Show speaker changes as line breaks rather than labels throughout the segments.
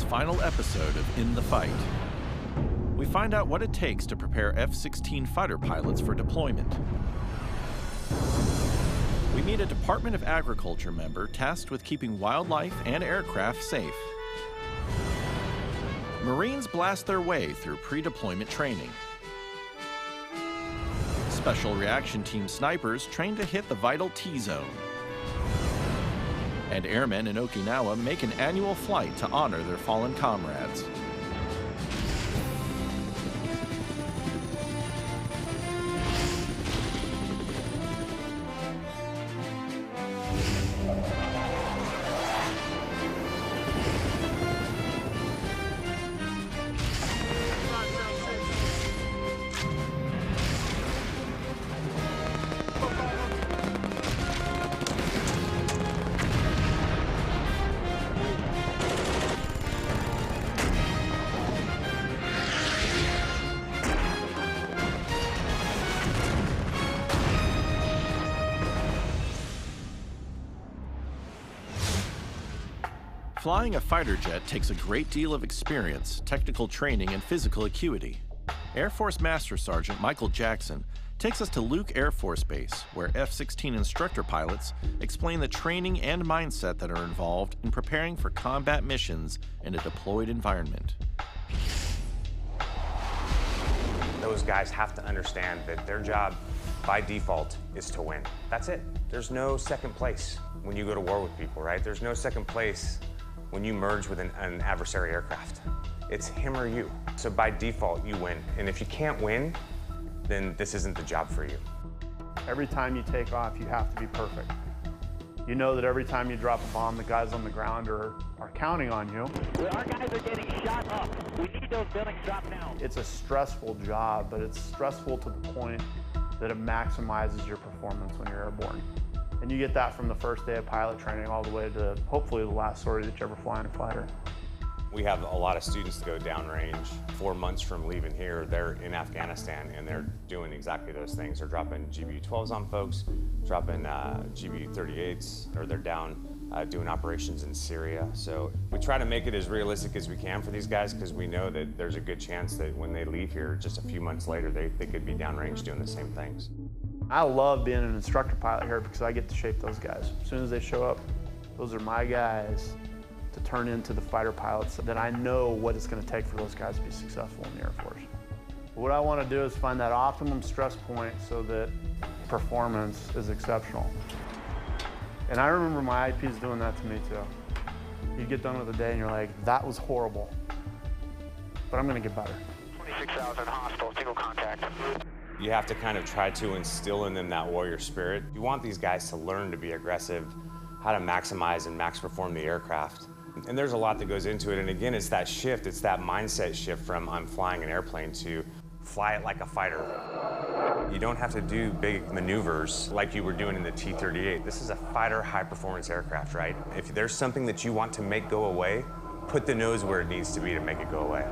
final episode of In the Fight. We find out what it takes to prepare F-16 fighter pilots for deployment. We meet a Department of Agriculture member tasked with keeping wildlife and aircraft safe. Marines blast their way through pre-deployment training. Special Reaction Team snipers train to hit the vital T-zone. And airmen in Okinawa make an annual flight to honor their fallen comrades. Flying a fighter jet takes a great deal of experience, technical training, and physical acuity. Air Force Master Sergeant Michael Jackson takes us to Luke Air Force Base, where F-16 instructor pilots explain the training and mindset that are involved in preparing for combat missions in a deployed environment.
Those guys have to understand that their job, by default, is to win. That's it. There's no second place when you go to war with people, right? There's no second place when you merge with an adversary aircraft. It's him or you. So by default, you win. And if you can't win, then this isn't the job for you.
Every time you take off, you have to be perfect. You know that every time you drop a bomb, the guys on the ground are counting on you.
Our guys are getting shot up. We need those buildings dropped now.
It's a stressful job, but it's stressful to the point that it maximizes your performance when you're airborne. And you get that from the first day of pilot training all the way to hopefully the last sortie that you ever fly in a fighter.
We have a lot of students that go downrange. 4 months from leaving here, they're in Afghanistan and they're doing exactly those things. They're dropping GBU-12s on folks, dropping GBU-38s, or they're down doing operations in Syria. So we try to make it as realistic as we can for these guys because we know that there's a good chance that when they leave here just a few months later, they could be downrange doing the same things.
I love being an instructor pilot here because I get to shape those guys. As soon as they show up, those are my guys to turn into the fighter pilots that I know what it's going to take for those guys to be successful in the Air Force. What I want to do is find that optimum stress point so that performance is exceptional. And I remember my IPs doing that to me too. You get done with the day and you're like, that was horrible, but I'm going to get better.
26,000 hostile, single contact.
You have to kind of try to instill in them that warrior spirit. You want these guys to learn to be aggressive, how to maximize and max perform the aircraft. And there's a lot that goes into it. And again, it's that shift, it's that mindset shift from I'm flying an airplane to fly it like a fighter. You don't have to do big maneuvers like you were doing in the T-38. This is a fighter high-performance aircraft, right? If there's something that you want to make go away, put the nose where it needs to be to make it go away.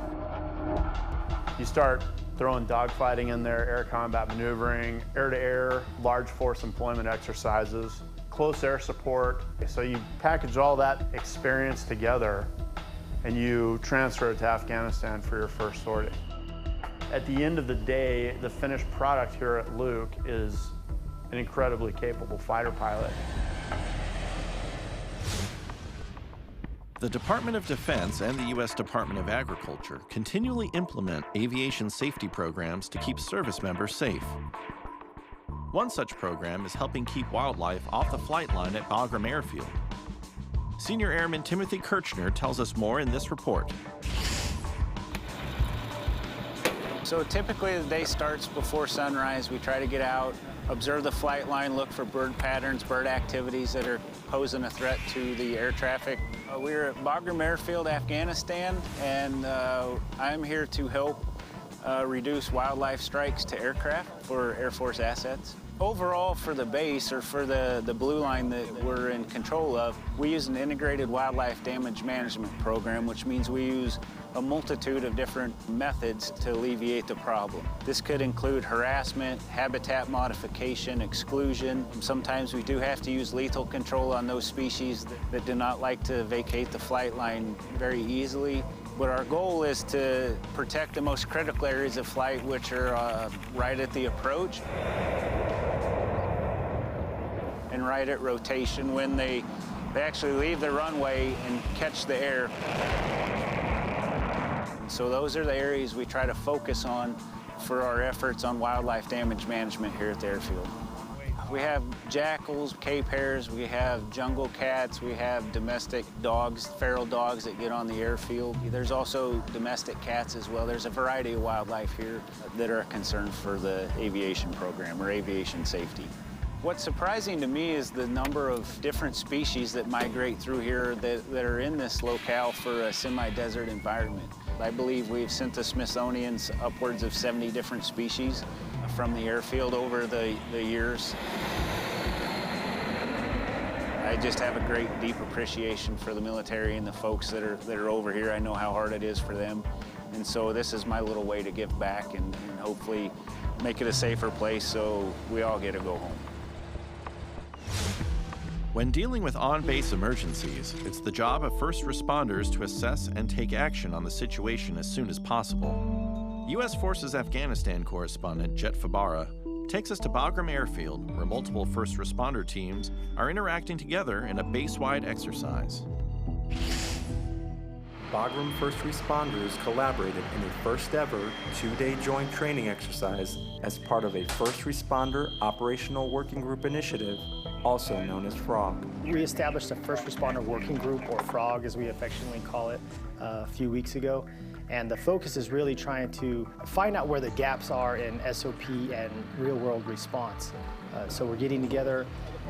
You start throwing dogfighting in there, air combat maneuvering, air-to-air, large force employment exercises, close air support. So you package all that experience together and you transfer it to Afghanistan for your first sortie. At the end of the day, the finished product here at Luke is an incredibly capable fighter pilot.
The Department of Defense and the U.S. Department of Agriculture continually implement aviation safety programs to keep service members safe. One such program is helping keep wildlife off the flight line at Bagram Airfield. Senior Airman Timothy Kirchner tells us more in this report.
So typically the day starts before sunrise. We try to get out, observe the flight line, look for bird patterns, bird activities that are posing a threat to the air traffic. We're at Bagram Airfield, Afghanistan, and I'm here to help reduce wildlife strikes to aircraft for Air Force assets. Overall, for the base, or for the blue line that we're in control of, we use an integrated wildlife damage management program, which means we use a multitude of different methods to alleviate the problem. This could include harassment, habitat modification, exclusion. Sometimes we do have to use lethal control on those species that do not like to vacate the flight line very easily. But our goal is to protect the most critical areas of flight, which are right at the approach and right at rotation when they actually leave the runway and catch the air. And so those are the areas we try to focus on for our efforts on wildlife damage management here at the airfield. We have jackals, Cape hares, we have jungle cats, we have domestic dogs, feral dogs that get on the airfield. There's also domestic cats as well. There's a variety of wildlife here that are a concern for the aviation program or aviation safety. What's surprising to me is the number of different species that migrate through here that are in this locale for a semi-desert environment. I believe we've sent the Smithsonian's upwards of 70 different species from the airfield over the years. I just have a great, deep appreciation for the military and the folks that are over here. I know how hard it is for them. And so this is my little way to give back and hopefully make it a safer place so we all get to go home.
When dealing with on-base emergencies, it's the job of first responders to assess and take action on the situation as soon as possible. U.S. Forces Afghanistan correspondent Jet Fabara takes us to Bagram Airfield, where multiple first responder teams are interacting together in a base-wide exercise.
Bagram first responders collaborated in a first-ever two-day joint training exercise as part of a First Responder Operational Working Group initiative, also known as FROG.
We established a First Responder Working Group, or FROG as we affectionately call it, a few weeks ago. And the focus is really trying to find out where the gaps are in SOP and real-world response. So we're getting together,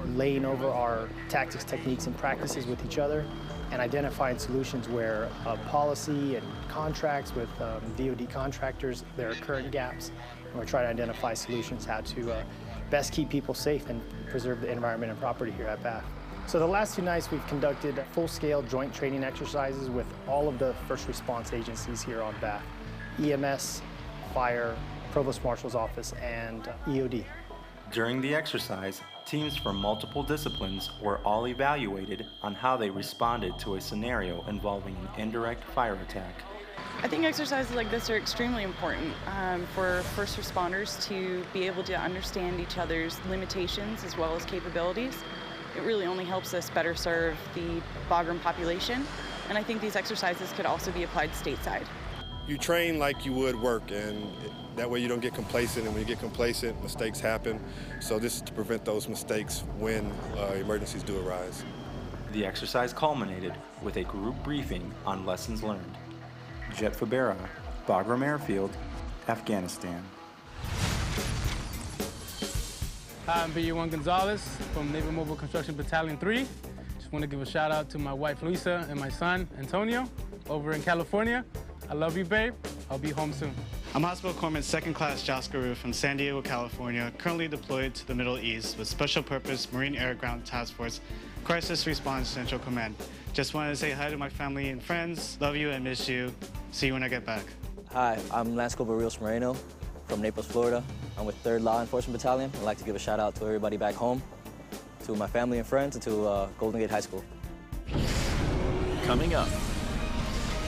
laying over our tactics, techniques, and practices with each other, and identifying solutions where policy and contracts with DoD contractors, there are current gaps, and we're trying to identify solutions how to best keep people safe and preserve the environment and property here at BAF. So the last 2 nights we've conducted full-scale joint training exercises with all of the first response agencies here on BAF, EMS, Fire, Provost Marshal's Office, and EOD.
During the exercise, teams from multiple disciplines were all evaluated on how they responded to a scenario involving an indirect fire attack.
I think exercises like this are extremely important for first responders to be able to understand each other's limitations as well as capabilities. It really only helps us better serve the Bagram population, and I think these exercises could also be applied stateside.
You train like you would work, and that way you don't get complacent, and when you get complacent, mistakes happen. So this is to prevent those mistakes when emergencies do arise.
The exercise culminated with a group briefing on lessons learned. Jet Fabara, Bagram Airfield, Afghanistan.
Hi, I'm B1 Gonzalez from Naval Mobile Construction Battalion 3. Just want to give a shout out to my wife Luisa and my son Antonio over in California. I love you, babe. I'll be home soon.
I'm Hospital Corpsman 2nd Class Jaskaroo from San Diego, California, currently deployed to the Middle East with Special Purpose Marine Air Ground Task Force, Crisis Response Central Command. Just wanted to say hi to my family and friends. Love you and miss you. See you when I get back.
Hi, I'm Lance Corporal Rios Moreno from Naples, Florida. I'm with 3rd Law Enforcement Battalion. I'd like to give a shout out to everybody back home, to my family and friends, and to Golden Gate High School.
Coming up,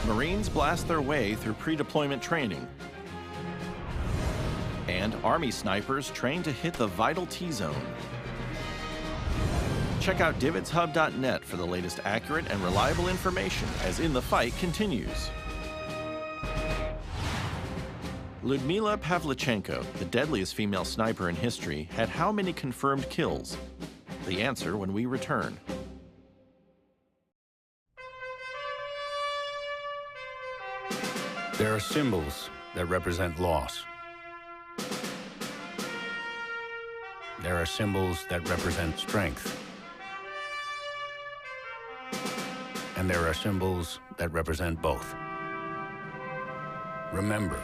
Marines blast their way through pre-deployment training, and Army snipers train to hit the vital T-zone. Check out DVIDSHub.net for the latest accurate and reliable information as In the Fight continues. Ludmila Pavlichenko, the deadliest female sniper in history, had how many confirmed kills? The answer when we return.
There are symbols that represent loss. There are symbols that represent strength. And there are symbols that represent both. Remember,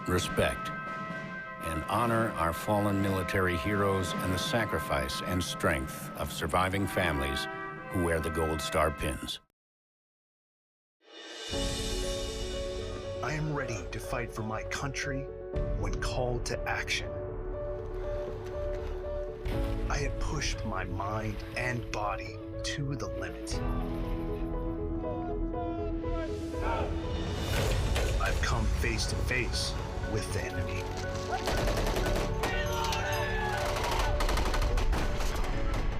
respect, and honor our fallen military heroes and the sacrifice and strength of surviving families who wear the Gold Star pins.
I am ready to fight for my country when called to action. I had pushed my mind and body to the limit. I've come face to face with the enemy.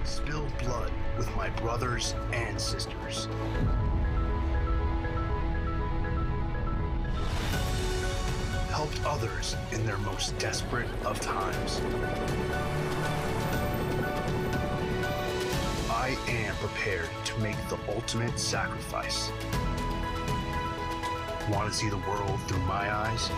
Spilled blood with my brothers and sisters. Helped others in their most desperate of times. I am prepared to make the ultimate sacrifice. Want to see the world through my eyes?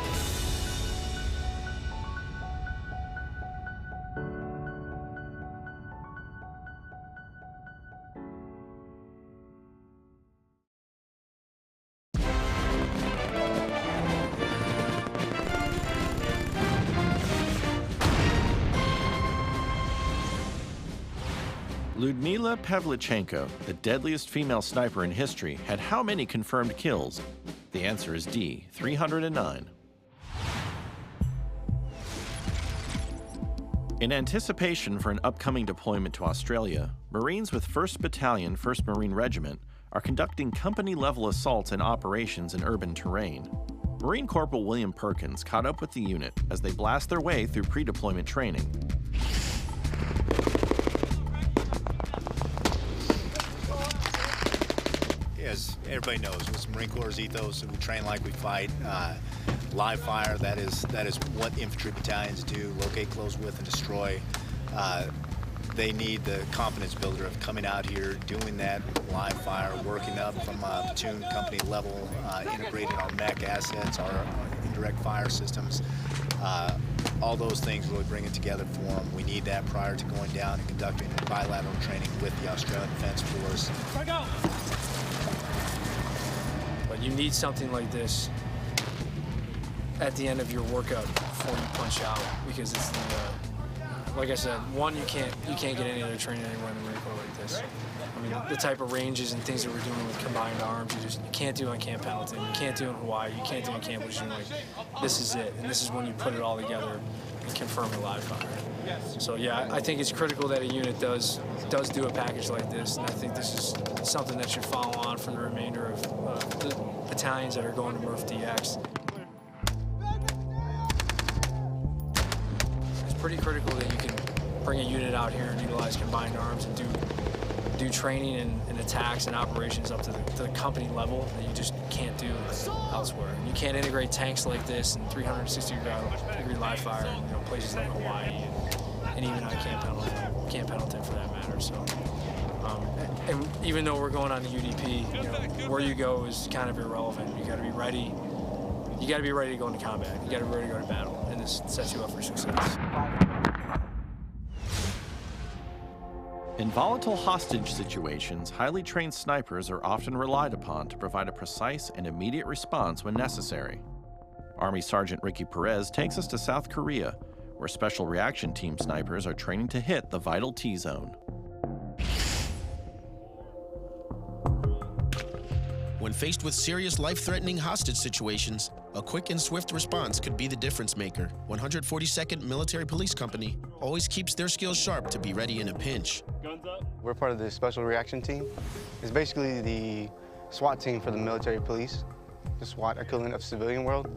Ludmila Pavlichenko, the deadliest female sniper in history, had how many confirmed kills? The answer is D, 309. In anticipation for an upcoming deployment to Australia, Marines with 1st Battalion, 1st Marine Regiment are conducting company-level assaults and operations in urban terrain. Marine Corporal William Perkins caught up with the unit as they blast their way through pre-deployment training.
As everybody knows, with Marine Corps' ethos, we train like we fight. Live fire, that is what infantry battalions do, locate, close with, and destroy. They need the confidence builder of coming out here, doing that live fire, working up from platoon, company level, integrating our mech assets, our indirect fire systems. All those things really bring it together for them. We need that prior to going down and conducting bilateral training with the Australian Defense Force.
But you need something like this at the end of your workout before you punch out, because it's the, like I said, one, you can't get any other training anywhere in the Marine Corps like this. I mean, the type of ranges and things that we're doing with combined arms, you can't do on Camp Pendleton, you can't do in Hawaii, you can't do in Camp Lejeune. Like, this is it, and this is when you put it all together and confirm a live fire. So yeah, I think it's critical that a unit does do a package like this, and I think this is something that should follow on for the remainder of the battalions that are going to MRF DX. It's pretty critical that you can bring a unit out here and utilize combined arms and do training and attacks and operations up to the company level that you just can't do elsewhere. You can't integrate tanks like this in 360-degree live fire in places like Hawaii and even on Camp Pendleton for that matter. So, and even though we're going on the UDP, where you go is kind of irrelevant. You got to be ready. You got to be ready to go into combat. You got to be ready to go to battle, and this sets you up for success.
In volatile hostage situations, highly trained snipers are often relied upon to provide a precise and immediate response when necessary. Army Sergeant Ricky Perez takes us to South Korea, where Special Reaction Team snipers are training to hit the vital T-zone.
When faced with serious life-threatening hostage situations, a quick and swift response could be the difference maker. 142nd Military Police Company always keeps their skills sharp to be ready in a pinch.
We're part of the Special Reaction Team. It's basically the SWAT team for the military police, the SWAT equivalent of civilian world.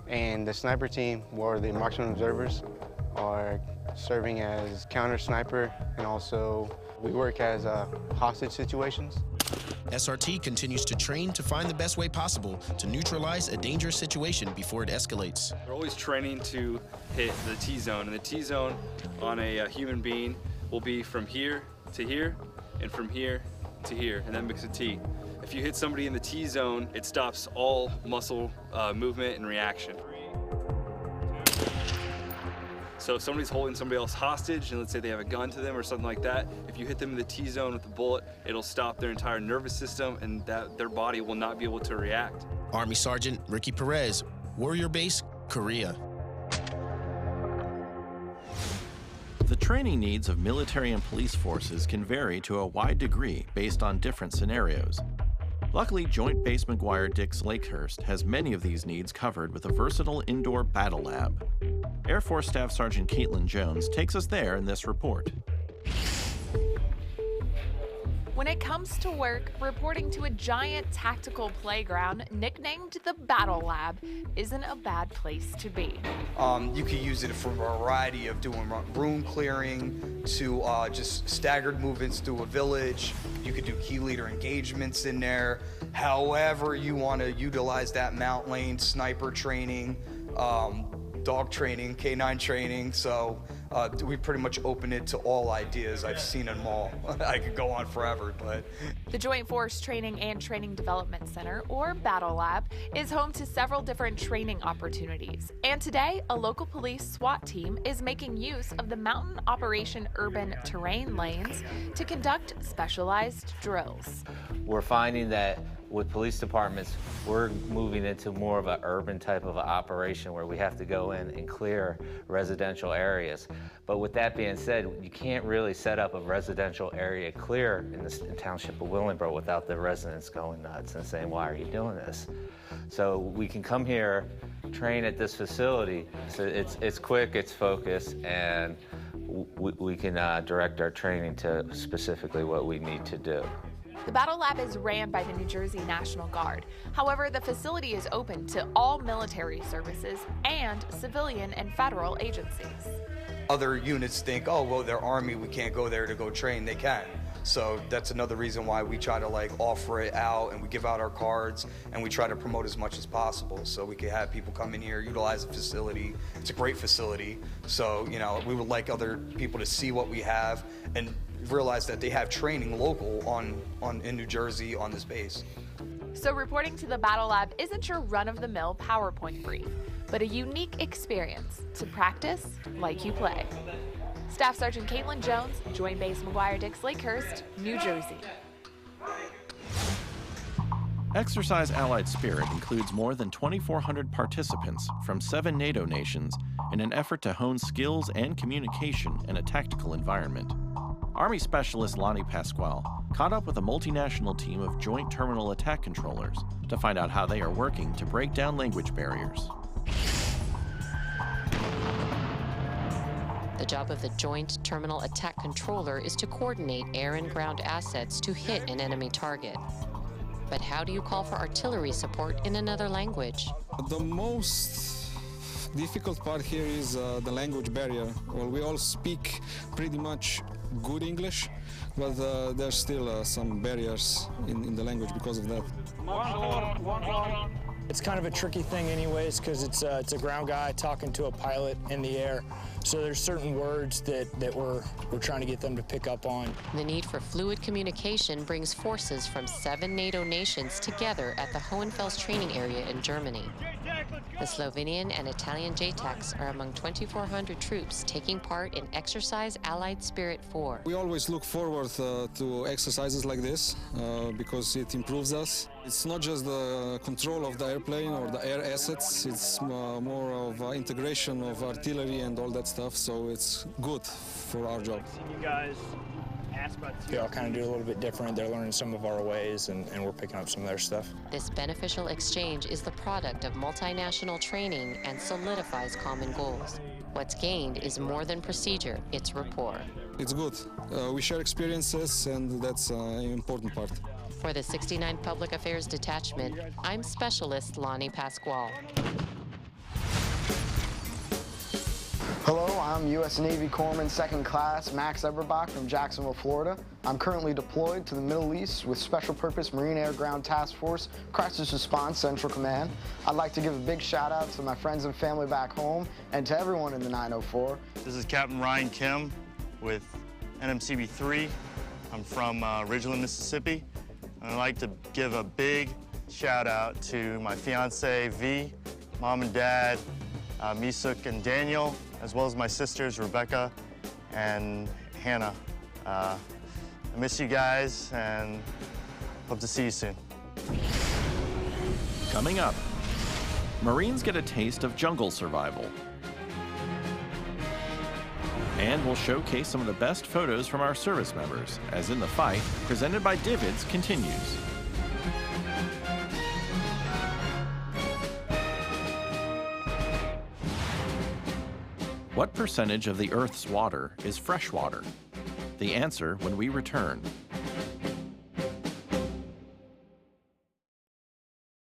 And the sniper team, or the marksman observers, are serving as counter sniper, and also we work as hostage situations.
SRT continues to train to find the best way possible to neutralize a dangerous situation before it escalates.
We're always training to hit the T-zone, and the T-zone on a human being will be from here to here, and from here to here, and that makes a T. If you hit somebody in the T-zone, it stops all muscle movement and reaction. So if somebody's holding somebody else hostage, and let's say they have a gun to them or something like that, if you hit them in the T-zone with the bullet, it'll stop their entire nervous system, and their body will not be able to react.
Army Sergeant Ricky Perez, Warrior Base, Korea.
The training needs of military and police forces can vary to a wide degree based on different scenarios. Luckily, Joint Base McGuire-Dix Lakehurst has many of these needs covered with a versatile indoor battle lab. Air Force Staff Sergeant Caitlin Jones takes us there in this report.
When it comes to work, reporting to a giant tactical playground nicknamed the Battle Lab isn't a bad place to be.
You can use it for a variety of doing room clearing to just staggered movements through a village. You could do key leader engagements in there. However you want to utilize that mount lane, sniper training, dog training, K9 training. So we pretty much open it to all ideas. I've seen them all. I could go on forever, but.
The Joint Force Training and Training Development Center, or Battle Lab, is home to several different training opportunities. And today, a local police SWAT team is making use of the Mountain Operation Urban Terrain Lanes to conduct specialized drills.
We're finding that with police departments, we're moving into more of an urban type of operation where we have to go in and clear residential areas. But with that being said, you can't really set up a residential area clear in the township of Willingboro without the residents going nuts and saying, why are you doing this? So we can come here, train at this facility. So it's quick, it's focused, and we can direct our training to specifically what we need to do.
The Battle Lab is ran by the New Jersey National Guard. However, the facility is open to all military services and civilian and federal agencies.
Other units think, oh, well, they're Army, we can't go there to go train. They can. So that's another reason why we try to offer it out, and we give out our cards, and we try to promote as much as possible so we can have people come in here, utilize the facility. It's a great facility. So, we would like other people to see what we have and realize that they have training local in New Jersey on this base.
So reporting to the Battle Lab isn't your run-of-the-mill PowerPoint brief, but a unique experience to practice like you play. Staff Sergeant Caitlin Jones, Joint Base McGuire-Dix Lakehurst, New Jersey.
Exercise Allied Spirit includes more than 2,400 participants from 7 NATO nations in an effort to hone skills and communication in a tactical environment. Army Specialist Lonnie Pasquale caught up with a multinational team of Joint Terminal Attack Controllers to find out how they are working to break down language barriers.
The job of the Joint Terminal Attack Controller is to coordinate air and ground assets to hit an enemy target. But how do you call for artillery support in another language?
The most difficult part here is the language barrier. Well, we all speak pretty much good English, but there's still some barriers in the language because of that.
It's kind of a tricky thing anyways, because it's a ground guy talking to a pilot in the air. So there's certain words that we're trying to get them to pick up on.
The need for fluid communication brings forces from 7 NATO nations together at the Hohenfels training area in Germany. The Slovenian and Italian JTACs are among 2,400 troops taking part in Exercise Allied Spirit 4.
We always look forward to exercises like this because it improves us. It's not just the control of the airplane or the air assets, it's more of integration of artillery and all that stuff, so it's good for our job.
You guys they all kind of do a little bit different. They're learning some of our ways, and we're picking up some of their stuff.
This beneficial exchange is the product of multinational training and solidifies common goals. What's gained is more than procedure, it's rapport.
It's good. We share experiences, and that's an important part.
For the 69th Public Affairs Detachment, I'm Specialist Lonnie Pasquale.
Hello, I'm U.S. Navy Corpsman 2nd Class Max Eberbach from Jacksonville, Florida. I'm currently deployed to the Middle East with Special Purpose Marine Air Ground Task Force Crisis Response Central Command. I'd like to give a big shout out to my friends and family back home and to everyone in the 904.
This is Captain Ryan Kim with NMCB 3. I'm from Ridgeland, Mississippi. And I'd like to give a big shout out to my fiance V, mom and dad, Misuk and Daniel, as well as my sisters, Rebecca and Hannah. I miss you guys and hope to see you soon.
Coming up, Marines get a taste of jungle survival. And we'll showcase some of the best photos from our service members, as In the Fight, presented by DVIDS, continues. What percentage of the Earth's water is fresh water? The answer when we return.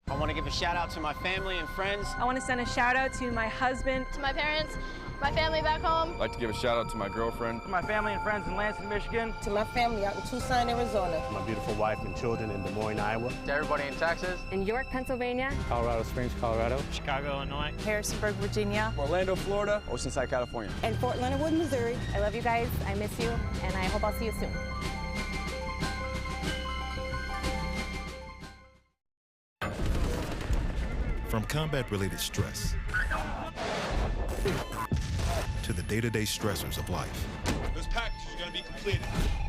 I want to give a shout out to my family and friends.
I want to send a shout out to my husband,
to my parents, my family back home.
I'd like to give a shout out to my girlfriend.
To my family and friends in Lansing, Michigan.
To my family out in Tucson, Arizona.
To my beautiful wife and children in Des Moines, Iowa.
To everybody in Texas.
In York, Pennsylvania.
Colorado Springs, Colorado.
Chicago, Illinois.
Harrisonburg, Virginia.
Orlando, Florida. Oceanside, California.
And Fort Leonard Wood, Missouri.
I love you guys. I miss you. And I hope I'll see you soon.
From combat-related stress to the day-to-day stressors of life.
This package is going to be completed.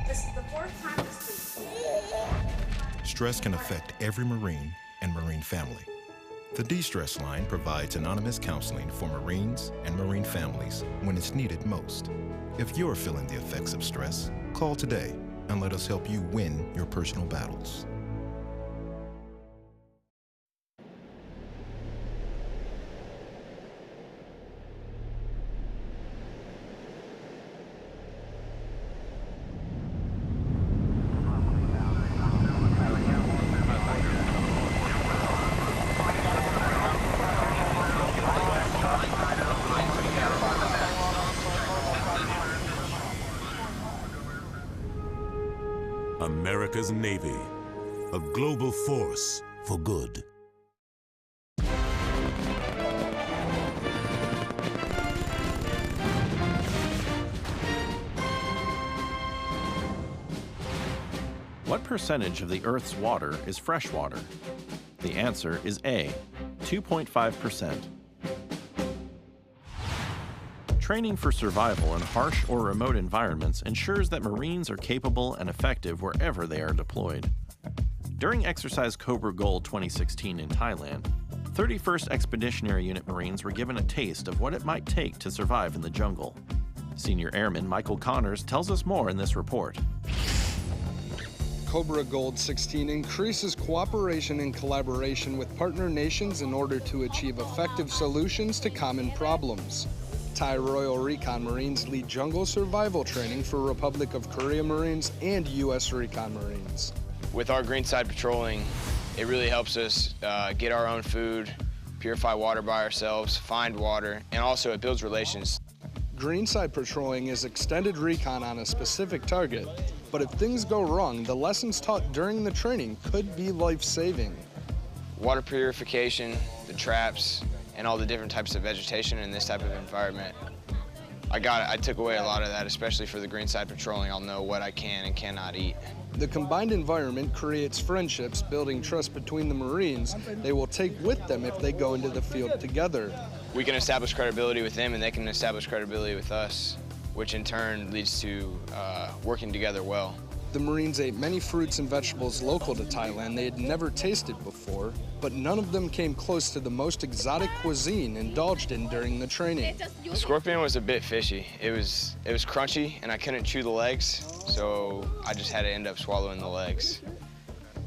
This is the 4th time this week.
Stress can affect every Marine and Marine family. The De-Stress Line provides anonymous counseling for Marines and Marine families when it's needed most. If you're feeling the effects of stress, call today and let us help you win your personal battles.
America's Navy, a global force for good.
What percentage of the Earth's water is fresh water? The answer is A, 2.5%. Training for survival in harsh or remote environments ensures that Marines are capable and effective wherever they are deployed. During Exercise Cobra Gold 2016 in Thailand, 31st Expeditionary Unit Marines were given a taste of what it might take to survive in the jungle. Senior Airman Michael Connors tells us more in this report.
Cobra Gold 16 increases cooperation and collaboration with partner nations in order to achieve effective solutions to common problems. Thai Royal Recon Marines lead jungle survival training for Republic of Korea Marines and U.S. Recon Marines.
With our greenside patrolling, it really helps us get our own food, purify water by ourselves, find water, and also it builds relations.
Greenside patrolling is extended recon on a specific target, but if things go wrong, the lessons taught during the training could be life-saving.
Water purification, the traps, and all the different types of vegetation in this type of environment. I took away a lot of that, especially for the greenside patrolling. I'll know what I can and cannot eat.
The combined environment creates friendships, building trust between the Marines they will take with them if they go into the field together.
We can establish credibility with them and they can establish credibility with us, which in turn leads to working together well.
The Marines ate many fruits and vegetables local to Thailand they had never tasted before, but none of them came close to the most exotic cuisine indulged in during the training.
The scorpion was a bit fishy. It was crunchy and I couldn't chew the legs, so I just had to end up swallowing the legs.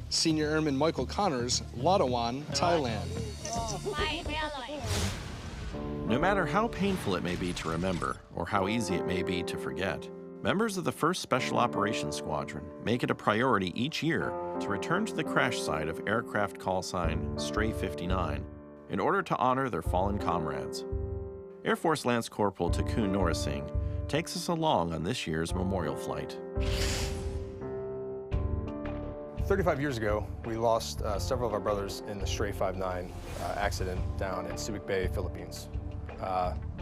Senior Airman Michael Connors, Lattawan, Thailand.
No matter how painful it may be to remember or how easy it may be to forget, members of the 1st Special Operations Squadron make it a priority each year to return to the crash site of aircraft call sign Stray 59 in order to honor their fallen comrades. Air Force Lance Corporal Takun Norasingh takes us along on this year's memorial flight.
35 years ago, we lost several of our brothers in the Stray 59 accident down in Subic Bay, Philippines.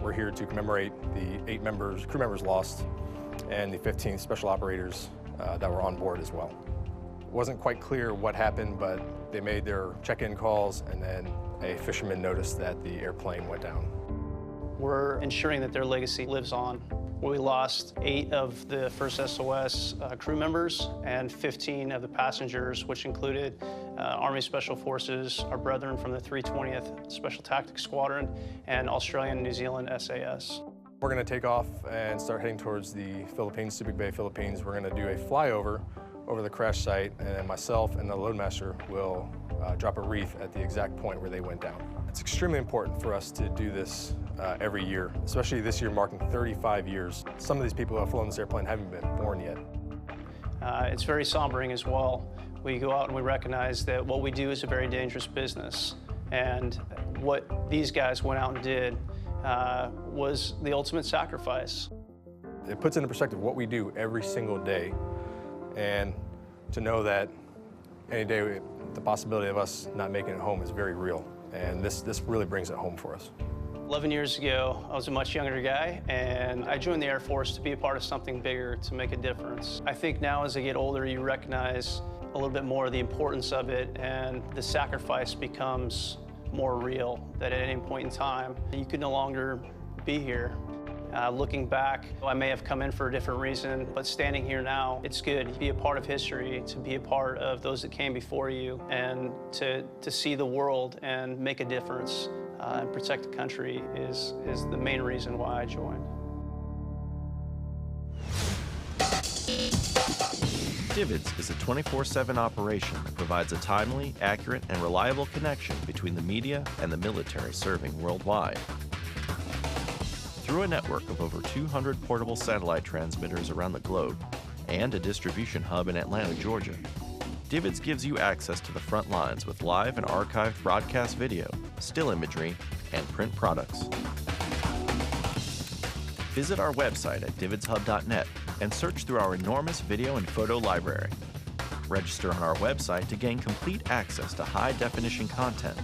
We're here to commemorate the 8 crew members lost and the 15 special operators that were on board as well. It wasn't quite clear what happened, but they made their check-in calls and then a fisherman noticed that the airplane went down.
We're ensuring that their legacy lives on. We lost 8 of the first SOS crew members and 15 of the passengers, which included Army Special Forces, our brethren from the 320th Special Tactics Squadron, and Australian and New Zealand SAS.
We're going to take off and start heading towards the Philippines, Subic Bay, Philippines. We're going to do a flyover over the crash site, and then myself and the loadmaster will drop a wreath at the exact point where they went down. It's extremely important for us to do this every year, especially this year marking 35 years. Some of these people who have flown this airplane haven't been born yet.
It's very sombering as well. We go out and we recognize that what we do is a very dangerous business, and what these guys went out and did was the ultimate sacrifice.
It puts into perspective what we do every single day, and to know that any day the possibility of us not making it home is very real, and this really brings it home for us.
11 years ago, I was a much younger guy, and I joined the Air Force to be a part of something bigger, to make a difference. I think now as I get older, you recognize a little bit more of the importance of it, and the sacrifice becomes more real, that at any point in time, you could no longer be here. Looking back, I may have come in for a different reason, but standing here now, it's good to be a part of history, to be a part of those that came before you, and to see the world and make a difference and protect the country is the main reason why I joined.
DVIDS is a 24/7 operation that provides a timely, accurate, and reliable connection between the media and the military serving worldwide. Through a network of over 200 portable satellite transmitters around the globe and a distribution hub in Atlanta, Georgia, DVIDS gives you access to the front lines with live and archived broadcast video, still imagery, and print products. Visit our website at DVIDSHub.net and search through our enormous video and photo library. Register on our website to gain complete access to high-definition content,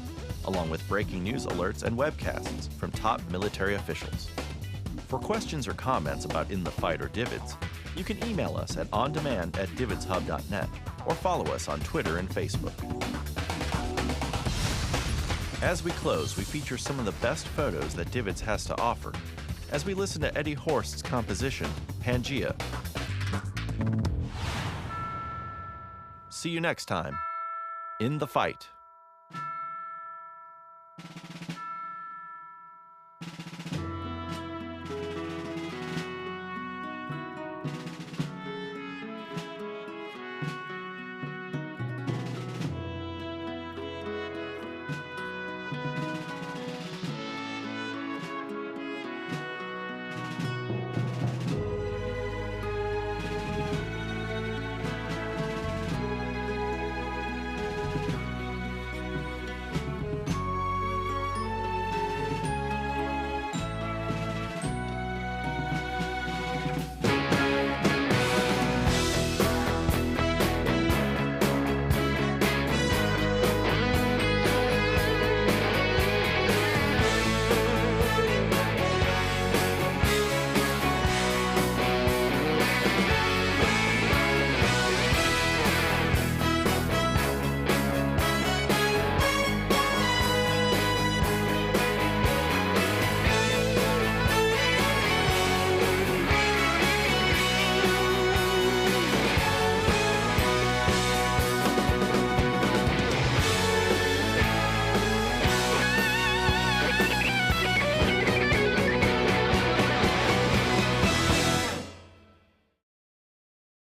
along with breaking news alerts and webcasts from top military officials. For questions or comments about In the Fight or DVIDS, you can email us at ondemand@DVIDSHub.net or follow us on Twitter and Facebook. As we close, we feature some of the best photos that DVIDS has to offer as we listen to Eddie Horst's composition, Pangea. See you next time, In the Fight.